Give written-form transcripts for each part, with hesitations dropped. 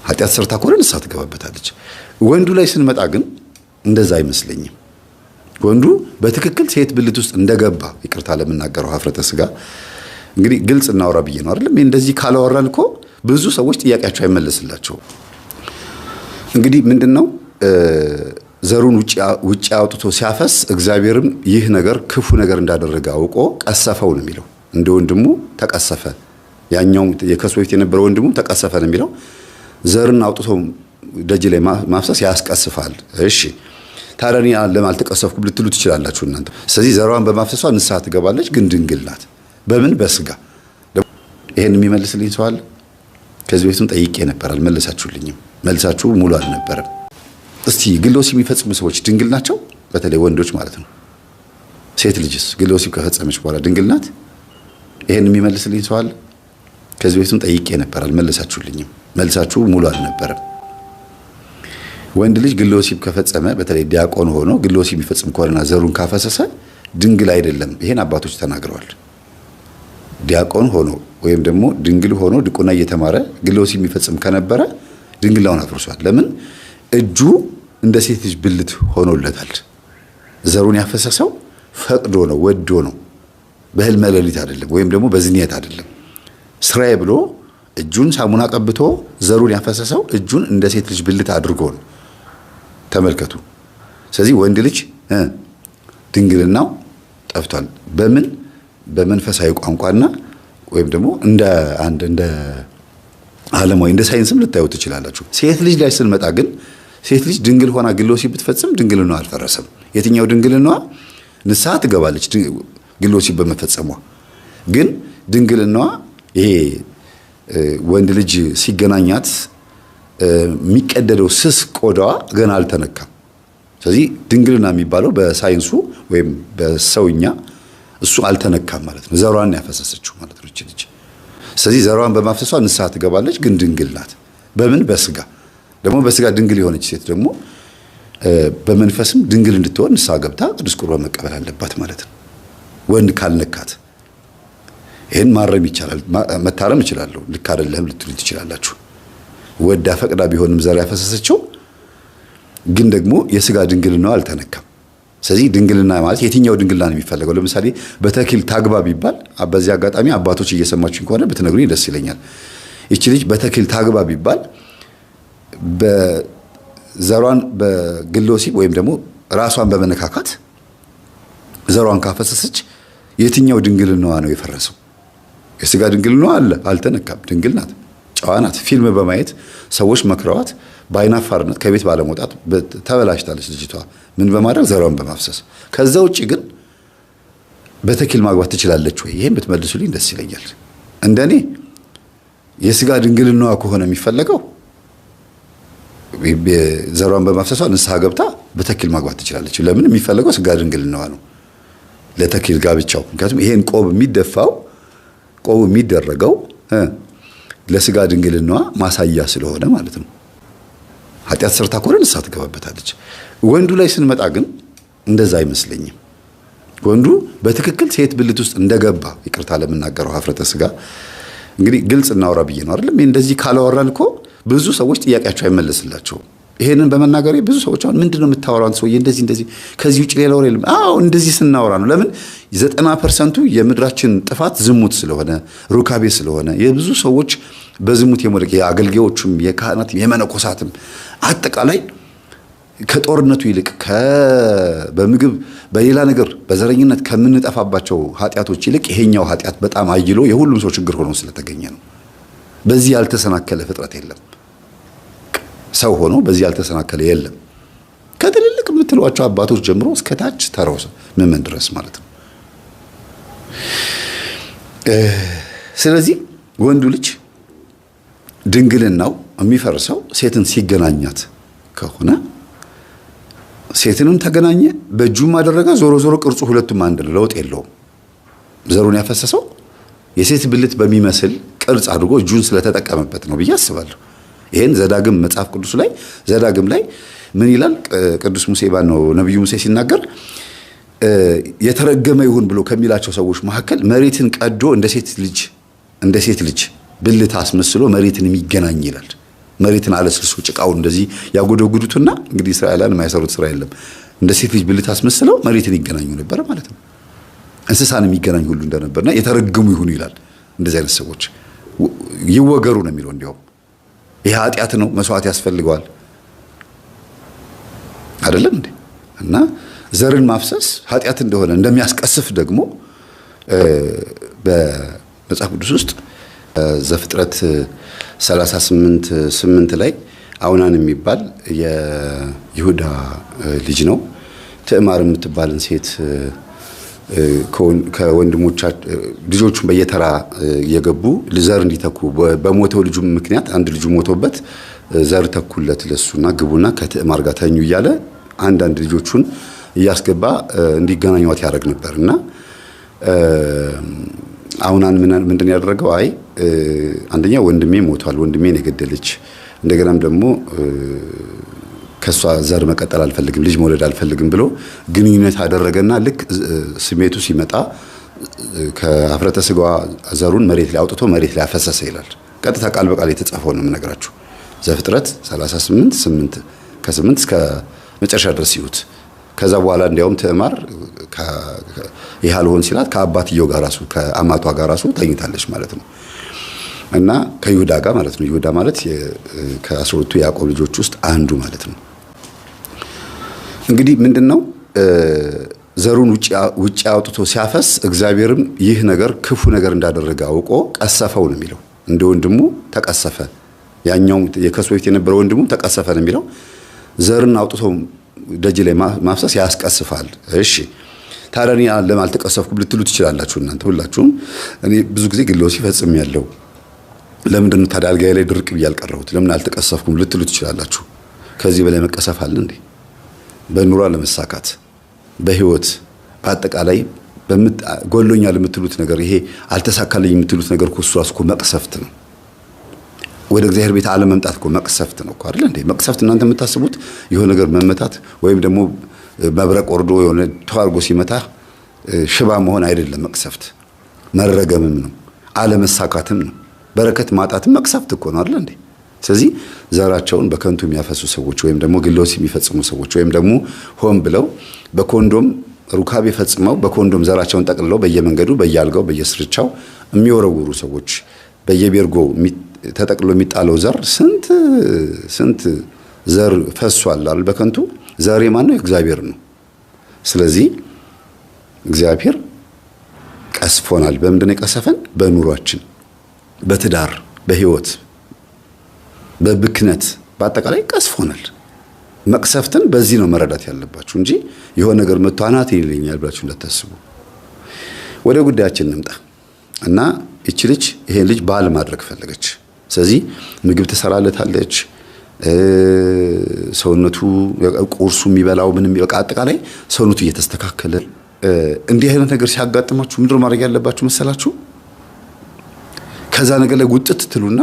ኃጢአት ሰርታ ከሆነ ንስሐ ትገባበታለች። ወንዱ ላይ ስንመጣ ግን እንደዛ አይመስለኝም። ወንዱ በትክክል ሴት ብልት ውስጥ እንደገባ ይቅርታ ለምናገረው ሀፍረተ ስጋ እንግዲህ ግልጽ እናወራ ብዬ ነው አይደለም። እንደዚህ ካላወራን እኮ ብዙ ሰዎች ጥያቄያቸው አይመለስላቸው። እንግዲህ ምንድነው ዘሩን ውጪ አውጥቶ ሲያፈስ እግዚአብሔርም ይህ ነገር ክፉ ነገር እንዳደረገ አውቆ ቀሰፈው ነው የሚለው። እንደ ወንድሙ ተቀሰፈ፣ ያኛው የከሱ በፊት የነበረው ወንድሙ ተቀሰፈ ነው የሚለው። ዘርን አውጥቶ ደጅ ላይ ማፍሰስ ያስቀስፋል። እሺ ታዲያ እኔ ለምን አልተቀሰፍኩም ልትሉ ትችላላችሁ እናንተ። ስለዚህ ዘሯን በማፍሰሷ ንስሐ ትገባለች፣ ግን ድንግል ናት። በምን በስጋ ይሄን የሚመልስልኝ ሰው አለ? ከዚህ በፊትም ጠይቄ ነበር፣ አልመለሳችሁልኝም። መልሳችሁ ሙሉ አልነበረም። እስቲ ግለ ወሲብ የሚፈጽሙ ሰዎች ድንግል ናቸው? በተለይ ወንዶች ማለት ነው። ሴት ልጅስ ግለ ወሲብ ከፈጸመች በኋላ ድንግል ናት? ይሄን የሚመልስልኝ ሰው አለ? ከዚህ በፊትም ጠይቄ ነበር፣ አልመለሳችሁልኝም። መልሳችሁ ሙሉ አልነበረም። ወንድ ልጅ ግለ ወሲብ ከፈጸመ በተለይ ዲያቆን ሆኖ ግለ ወሲብ የሚፈጽም ከሆነና ዘሩን ካፈሰሰ ድንግል አይደለም። ይሄን አባቶች ተናግረዋል። ዲያቆን ሆኖ ወይም ደግሞ ድንግል ሆኖ ድቁና እየተማረ ግለ ወሲብ የሚፈጽም ከነበረ ድንግላውን አፍርሷል። ለምን? እጁ እንደ ሴት ልጅ ብልት ሆኖለታል። ዘሩን ያፈሰሰው ፈቅዶ ነው፣ ወዶ ነው፣ በህልመ ሌሊት አይደለም፣ ወይም ደግሞ በዝኒየት አይደለም። ስራዬ ብሎ እጁን ሳሙና ቀብቶ ዘሩን ያፈሰሰው እጁን እንደ ሴት ልጅ ብልት አድርጎ ነው። ተመልከቱ። ስለዚህ ወንድ ልጅ ድንግልናው ጠፍቷል። በምን? በመንፈሳዊ ቋንቋና ወይም ደግሞ እንደ ዓለማዊ እንደ ሳይንስም ልታዩ ትችላላችሁ። ሴት ልጅ ላይ ስንመጣ ግን ሴት ልጅ ድንግል ሆና ግለ ወሲብ ብትፈጽም ድንግልናዋ አልፈረሰም። የትኛው ድንግልናዋ? ንስሐ ትገባለች ግለ ወሲብ በመፈጸሟ። ግን ድንግልናዋ ይሄ ወንድ ልጅ ሲገናኛት የሚቀደደው ስስ ቆዳዋ ገና አልተነካም። ስለዚህ ድንግልና የሚባለው በሳይንሱ ወይም በሰውኛ እሱ አልተነካም ማለት ነው። ዘሯን ያፈሰሰችው ማለት ነው እቺ ልጅ። ስለዚህ ዘሯን በማፍሰሷ ንስሐ ትገባለች፣ ግን ድንግል ናት። በምን? በስጋ ደግሞ በስጋ ድንግል የሆነች ሴት ደግሞ በመንፈስም ድንግል እንድትሆን ንስሐ ገብታ ቅዱስ ቁርባን መቀበል አለባት ማለት ነው። ወንድ ካልነካት ይሄን ማረም ይቻላል፣ መታረም ይችላል። ልክ አይደለም ልትሉ ትችላላችሁ። ወዳ ፈቅዳ ቢሆንም ዘር ያፈሰሰችው ግን ደግሞ የስጋ ድንግልናው አልተነካም። ስለዚህ ድንግልና ማለት የትኛው ድንግልና ነው የሚፈልገው? ለምሳሌ በተክሊል ታግባ ቢባል፣ በዚህ አጋጣሚ አባቶች እየሰማችሁኝ ከሆነ ብትነግሩኝ ደስ ይለኛል። እቺ ልጅ በተክሊል ታግባ ቢባል በዘሯን በግለ ወሲብ ወይም ደግሞ ራሷን በመነካካት ዘሯን ካፈሰሰች የትኛው ድንግልናዋ ነው የፈረሰው? የስጋ ድንግልናዋ አልተነካም። ድንግል ናት፣ ጨዋ ናት። ፊልም በማየት ሰዎች መክረዋት በአይናፋርነት ከቤት ባለመውጣት ተበላሽታለች ልጅቷ። ምን በማድረግ? ዘሯን በማፍሰስ። ከዛ ውጪ ግን በተክሊል ማግባት ትችላለች ወይ? ይሄን ብትመልሱልኝ ደስ ይለኛል። እንደኔ የስጋ ድንግልናዋ ከሆነ የሚፈለገው ዘሯን በማፍሰሷ ንስሐ ገብታ በተክሊል ማግባት ትችላለች። ለምን? የሚፈለገው ስጋ ድንግልናዋ ነው ለተክሊል ጋብቻው። ምክንያቱም ይሄን ቆብ የሚደረገው ለስጋ ድንግልናዋ ማሳያ ስለሆነ ማለት ነው። ኃጢአት ሰርታ ከሆነ ንስሐ ትገባበታለች። ወንዱ ላይ ስንመጣ ግን እንደዛ አይመስለኝም። ወንዱ በትክክል ሴት ብልት ውስጥ እንደገባ ይቅርታ ለምናገረው ሀፍረተ ስጋ እንግዲህ ግልጽ እናወራ ብዬ ነው አይደለም። እንደዚህ ካላወራን እኮ ብዙ ሰዎች ጥያቄያቸው አይመለስላቸውም። ይሄንን በመናገሬ ብዙ ሰዎች አሁን ምንድነው የምታወራው ሰውዬ እንደዚህ ከዚህ ውጪ ሌላ ወሬ የለም። አዎ እንደዚህ ስናወራ ነው። ለምን 90% የምድራችን ጥፋት ዝሙት ስለሆነ ሩካቤ ስለሆነ የብዙ ሰዎች በዝሙት የሞደቅ የአገልጋዮችም የካህናትም የመነኮሳትም አጠቃላይ ከጦርነቱ ይልቅ በምግብ በሌላ ነገር በዘረኝነት ከምንጠፋባቸው ኃጢአቶች ይልቅ ይሄኛው ኃጢአት በጣም አይሎ የሁሉም ሰው ችግር ሆኖ ስለተገኘ ነው። በዚህ ያልተሰናከለ ፍጥረት የለም። ሰው ሆኖ በዚህ ያልተሰናከለ የለም። ከትልልቅ የምትሏቸው አባቶች ጀምሮ እስከ ታች ተራው ምዕመን ድረስ ማለት ነው። ስለዚህ ወንዱ ልጅ ድንግልናው የሚፈርሰው ሴትን ሲገናኛት ከሆነ ሴትንም ተገናኘ በእጁም አደረገ፣ ዞሮ ዞሮ ቅርጹ ሁለቱም አንድ ነው፣ ለውጥ የለውም። ዘሩን ያፈሰሰው የሴት ብልት በሚመስል ቅርጽ አድርጎ እጁን ስለተጠቀመበት ነው ብዬ አስባለሁ። ይሄን ዘዳግም መጽሐፍ ቅዱስ ላይ ዘዳግም ላይ ምን ይላል? ቅዱስ ሙሴ ነው ነብዩ ሙሴ ሲናገር የተረገመ ይሁን ብሎ ከሚላቸው ሰዎች መካከል መሬትን ቀዶ እንደ ሴት ልጅ ብልት አስመስሎ መሬትን የሚገናኝ ይላል። መሬትን አለስልሶ ጭቃውን እንደዚህ ያጎደጉዱትና እንግዲህ እስራኤላውያን የማይሰሩት ስራ የለም እንደ ሴት ልጅ ብልት አስመስለው መሬትን ይገናኙ ነበር ማለት ነው። እንስሳን የሚገናኙ ሁሉ እንደነበርና የተረገሙ ይሁኑ ይላል። እንደዚህ አይነት ሰዎች ይወገሩ ነው የሚለው። እንዲያው ይሄ ኃጢአት ነው፣ መስዋዕት ያስፈልገዋል አይደለም እንዴ? እና ዘርን ማፍሰስ ኃጢአት እንደሆነ እንደሚያስቀስፍ ደግሞ በመጽሐፍ ቅዱስ ውስጥ ዘፍጥረት 38:8 ላይ አውናን የሚባል የይሁዳ ልጅ ነው ትዕማር የምትባልን ሴት ከወንድሞቻቸው ልጆቹን በየተራ የገቡ ዘር እንዲተኩ በሞተው ልጁ ምክንያት አንድ ልጁ ሞቶበት ዘር ተኩለት ለሱና ግቡና ከትዕማር ጋር ተኙ እያለ አንዳንድ ልጆቹን እያስገባ እንዲገናኙት ያደርግ ነበርና አውናን ምንድን ያደረገው አይ አንደኛ ወንድሜ ሞቷል፣ ወንድሜን የገደለች እንደገናም ደግሞ ከሷ ዘር መቀጠል አልፈልግም፣ ልጅ መውለድ አልፈልግም ብሎ ግንኙነት አደረገና ልክ ስሜቱ ሲመጣ ከአፍረተ ስጋዋ ዘሩን መሬት ላይ አውጥቶ መሬት ላይ አፈሰሰ ይላል። ቀጥታ ቃል በቃል የተጻፈው ነው የምነግራችሁ። ዘፍጥረት 38:8 ከ8 እስከ መጨረሻ ድረስ ይሁት። ከዛ በኋላ እንዲያውም ትዕማር ይሃልሆን ሲላት ከአባትየው ጋር ራሱ ከአማቷ ጋር ራሱ ተኝታለች ማለት ነው። እና ከይሁዳ ጋር ማለት ነው። ይሁዳ ማለት ከ12ቱ ያዕቆብ ልጆች ውስጥ አንዱ ማለት ነው። እንግዲህ ምንድነው ዘሩን ውጪ አውጥቶ ሲያፈስ እግዚአብሔርም ይህ ነገር ክፉ ነገር እንዳደረገ አውቆ ቀሰፈው ነው የሚለው። እንደ ወንድሙ ተቀሰፈ። ያኛው የከሱ በፊት የነበረው ወንድሙ ተቀሰፈ ነው የሚለው። ዘርን አውጥቶ ደጅ ላይ ማፍሰስ ያስቀስፋል። እሺ ታዲያ እኔ ለምን አልተቀሰፍኩም ልትሉ ትችላላችሁ እናንተ ሁላችሁም። እኔ ብዙ ጊዜ ግሎሲ ፈጽም ያለው ለምንድን ነው ታዲያ አልጋዬ ላይ ድርቅ ብዬ አልቀረሁት ለምን አልተቀሰፍኩም ልትሉ ትችላላችሁ። ከዚህ በላይ መቀሰፍ አለ እንዴ? በኑሮ ለመሳካት በህይወት በአጠቃላይ ጎሎኛል የምትሉት ነገር ይሄ አልተሳካልኝ የምትሉት ነገር እሱ ራሱ እኮ መቅሰፍት ነው። ወደ እግዚአብሔር ቤት አለመምጣት እኮ መቅሰፍት ነው እኮ አይደል እንዴ? መቅሰፍት እናንተ የምታስቡት የሆነ ነገር መመታት ወይም ደግሞ መብረቅ ወርዶ የሆነ ተዋርጎ ሲመታ ሽባ መሆን አይደለም። መቅሰፍት መረገምም ነው፣ አለመሳካትም ነው፣ በረከት ማጣትም መቅሰፍት እኮ ነው አይደል እንዴ? ስለዚህ ዘራቸውን በከንቱ የሚያፈሱ ሰዎች ወይም ደግሞ ግሎስ የሚፈጽሙ ሰዎች ወይም ደግሞ ሆን ብለው በኮንዶም ሩካቤ ፈጽመው በኮንዶም ዘራቸውን ጠቅልለው በየመንገዱ በየአልጋው በየስርቻው የሚወረውሩ ሰዎች በየቤርጎ ተጠቅሎ የሚጣለው ዘር ስንት ዘር ፈሷል አይደል? በከንቱ ዘር ማን ነው? እግዚአብሔር ነው። ስለዚህ እግዚአብሔር ቀስፎናል። በምንድን ነው የቀሰፈን? በኑሯችን፣ በትዳር፣ በህይወት፣ በብክነት በአጠቃላይ ቀስፎናል። መቅሰፍትን በዚህ ነው መረዳት ያለባችሁ እንጂ የሆነ ነገር መጥቶ አናት ይለኛል ብላችሁ እንዳታስቡ። ወደ ጉዳያችን እንምጣ እና እቺ ልጅ ይሄን ልጅ ባል ማድረግ ፈለገች። ስለዚህ ምግብ ትሰራለታለች። ሰውነቱ ቁርሱ የሚበላው ምንም በቃ አጠቃላይ ሰውነቱ እየተስተካከለ እንዲህ አይነት ነገር ሲያጋጥማችሁ ምንድነው ማድረግ ያለባችሁ መሰላችሁ? ከዛ ነገር ላይ ጉጥት ትሉና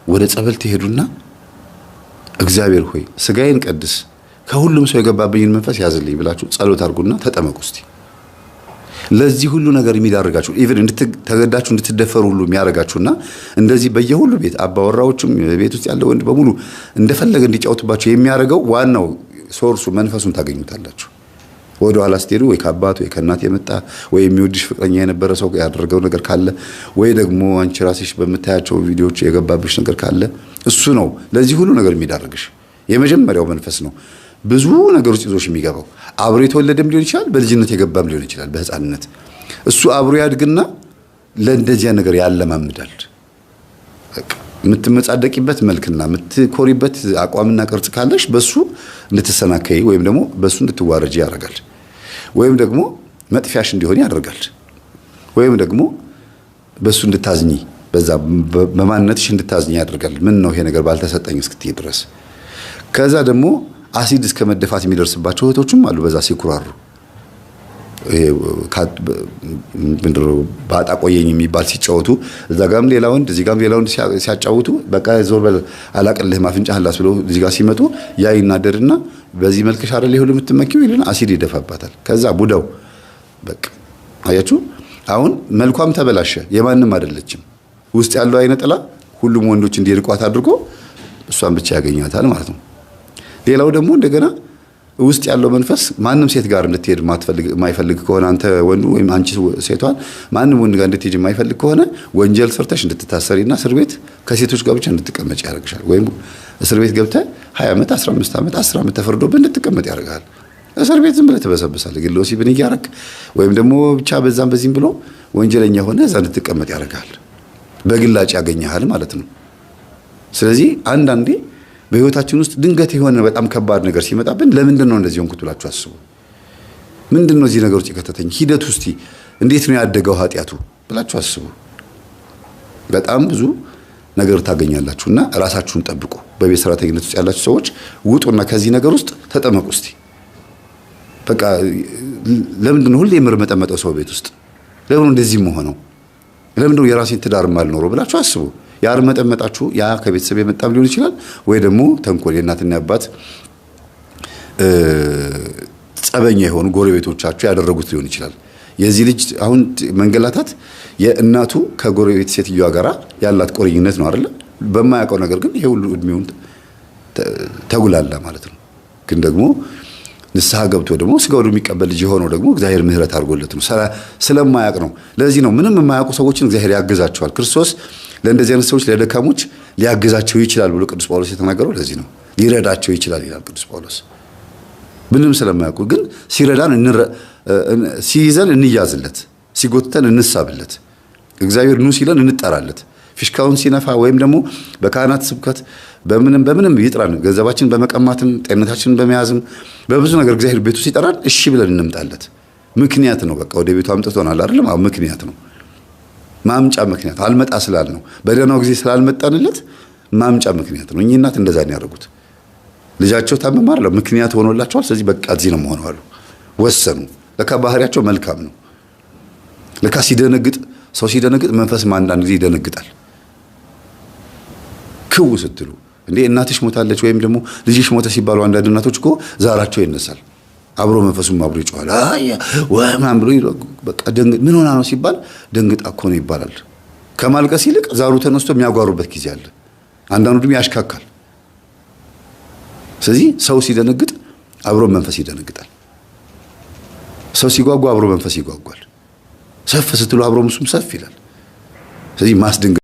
ወደ ጸበል ትሄዱና እግዚአብሔር ሆይ ስጋዬን ቀድስ፣ ከሁሉም ሰው የገባብኝን መንፈስ ያዝልኝ ብላችሁ ጸሎት አድርጉና ተጠመቁ እስቲ። ለዚህ ሁሉ ነገር የሚዳርጋችሁ ኢቭን ተገዳችሁ እንድትደፈሩ ሁሉ የሚያረጋችሁና እንደዚህ በየሁሉ ቤት አባወራዎችም ቤት ውስጥ ያለው ወንድ በሙሉ እንደፈለገ እንዲጫወቱባችሁ የሚያረጋው ዋናው ሶርሱ መንፈሱን ታገኙታላችሁ። ወደ ኋላ ስትሄዱ ወይ ከአባት ወይ ከእናት የመጣ ወይ የሚወድሽ ፍቅረኛ የነበረ ሰው ያደረገው ነገር ካለ ወይ ደግሞ አንቺ ራስሽ በምታያቸው ቪዲዮዎች የገባብሽ ነገር ካለ እሱ ነው ለዚህ ሁሉ ነገር የሚዳርግሽ። የመጀመሪያው መንፈስ ነው ብዙ ነገሮች ይዞሽ የሚገባው። አብሮ የተወለደም ሊሆን ይችላል፣ በልጅነት የገባም ሊሆን ይችላል፣ በህፃንነት እሱ አብሮ ያድግና ለእንደዚያ ነገር ያለማምዳል። የምትመጻደቂበት መልክና የምትኮሪበት አቋምና ቅርጽ ካለሽ በሱ እንድትሰናከይ ወይም ደግሞ በሱ እንድትዋረጂ ያደርጋል። ወይም ደግሞ መጥፊያሽ እንዲሆን ያደርጋል። ወይም ደግሞ በሱ እንድታዝኚ በዛ በማንነትሽ እንድታዝኚ ያደርጋል። ምን ነው ይሄ ነገር ባልተሰጠኝ እስክትይ ድረስ። ከዛ ደግሞ አሲድ እስከ መደፋት የሚደርስባቸው እህቶችም አሉ። በዛ ሲኩራሩ ምንድነው ባጣ ቆየኝ የሚባል ሲጫወቱ እዛ ጋርም ሌላ ወንድ እዚህ ጋርም ሌላ ወንድ ሲያጫውቱ በቃ ዞር በል አላቀልህም አፍንጫህን ላስ ብለው እዚህ ጋር ሲመጡ ያ ይናደድና በዚህ መልክሽ አይደል ይሁን የምትመኪው ይልና አሲድ ይደፋባታል። ከዛ ቡዳው በቃ አያችሁ አሁን መልኳም ተበላሸ። የማንም አይደለችም። ውስጥ ያለው አይነ ጥላ ሁሉም ወንዶች እንዲርቋት አድርጎ እሷን ብቻ ያገኛታል ማለት ነው። ሌላው ደግሞ እንደገና ውስጥ ያለው መንፈስ ማንም ሴት ጋር እንድትሄድ የማይፈልግ ከሆነ አንተ ወንዱ ወይም አንቺ ሴቷን ማንም ወንድ ጋር እንድትሄድ የማይፈልግ ከሆነ ወንጀል ሰርተሽ እንድትታሰሪና እስር ቤት ከሴቶች ጋር ብቻ እንድትቀመጭ ያደርግሻል። ወይም እስር ቤት ገብተህ 20 ዓመት 15 ዓመት 10 ዓመት ተፈርዶብህ እንድትቀመጥ ያደርጋል። እስር ቤት ዝም ብለህ ትበሰብሳለህ። ግለ ወሲብን እያረክ ወይም ደግሞ ብቻ በዛም በዚህም ብሎ ወንጀለኛ ሆነ እዛ እንድትቀመጥ ያደርጋል። በግላጭ ያገኘሃል ማለት ነው። ስለዚህ አንዳንዴ በህይወታችን ውስጥ ድንገት የሆነ በጣም ከባድ ነገር ሲመጣብን ለምንድን ነው እንደዚህ ሆንኩት ብላችሁ አስቡ። ምንድን ነው እዚህ ነገር ውስጥ የከተተኝ? ሂደት ውስጥ እንዴት ነው ያደገው ኃጢአቱ ብላችሁ አስቡ። በጣም ብዙ ነገር ታገኛላችሁና ራሳችሁን ጠብቁ። በቤት ሰራተኝነት ውስጥ ያላችሁ ሰዎች ውጡና ከዚህ ነገር ውስጥ ተጠመቁ እስቲ። በቃ ለምንድን ነው ሁሌ የምርመጠመጠው ሰው ቤት ውስጥ? ለምን እንደዚህ መሆነው? ለምንድን ነው የራሴን ትዳር ማልኖረው ብላችሁ አስቡ። ያርመጠመጣችሁ ያ ከቤተሰብ የመጣም ሊሆን ይችላል፣ ወይ ደግሞ ተንኮል የእናትና አባት ጸበኛ የሆኑ ጎረቤቶቻችሁ ያደረጉት ሊሆን ይችላል። የዚህ ልጅ አሁን መንገላታት የእናቱ ከጎረቤት ሴትዮዋ ጋራ ያላት ቁርኝነት ነው አይደል? በማያውቀው ነገር ግን ይሄ ሁሉ እድሜውን ተጉላላ ማለት ነው። ግን ደግሞ ንስሐ ገብቶ ደግሞ ስጋው የሚቀበል ልጅ ሆኖ ደግሞ እግዚአብሔር ምሕረት አድርጎለት ነው። ስለማያውቅ ነው። ለዚህ ነው ምንም የማያውቁ ሰዎችን እግዚአብሔር ያግዛቸዋል። ክርስቶስ ለእንደዚህ አይነት ሰዎች ለደካሞች ሊያግዛቸው ይችላል ብሎ ቅዱስ ጳውሎስ የተናገረው ለዚህ ነው። ሊረዳቸው ይችላል ይላል ቅዱስ ጳውሎስ። ምንም ስለማያውቁ ግን ሲረዳን ሲይዘን እንያዝለት፣ ሲጎትተን እንሳብለት፣ እግዚአብሔር ኑ ሲለን እንጠራለት። ፊሽካውን ሲነፋ ወይም ደግሞ በካህናት ስብከት በምንም ይጥራን፣ ገንዘባችንን በመቀማትም ጤንነታችንን በመያዝም በብዙ ነገር እግዚአብሔር ቤቱ ሲጠራን እሺ ብለን እንምጣለት። ምክንያት ነው። በቃ ወደ ቤቱ አምጥቶናል አይደለም? አዎ ምክንያት ነው። ማምጫ ምክንያት አልመጣ ስላል ነው። በደህናው ጊዜ ስላልመጣንለት ማምጫ ምክንያት ነው። እኚህ እናት እንደዛ ነው ያደረጉት። ልጃቸው ታመማ አይደለም ምክንያት ሆኖላቸዋል። ስለዚህ በቃ እዚህ ነው መሆኑ አሉ፣ ወሰኑ። ለካ ባህሪያቸው መልካም ነው። ለካ ሰው ሲደነግጥ መንፈስም አንዳንድ ጊዜ ይደነግጣል። ክው ስትሉ እንዴ እናትሽ ሞታለች ወይም ደግሞ ልጅሽ ሞተ ሲባሉ አንዳንድ እናቶች እኮ ዛራቸው ይነሳል። አብሮ መንፈሱም አብሮ ይጮሃል። ወማን ብሎ በቃ ምን ሆና ነው ሲባል ደንግጣ እኮ ነው ይባላል። ከማልቀስ ይልቅ ዛሩ ተነስቶ የሚያጓሩበት ጊዜ አለ። አንዳንዱ ደግሞ ያሽካካል። ስለዚህ ሰው ሲደነግጥ አብሮ መንፈስ ይደነግጣል። ሰው ሲጓጓ አብሮ መንፈስ ይጓጓል። ሰፍ ስትሉ አብሮ ሙሱም ሰፍ ይላል። ስለዚህ ማስደንገጥ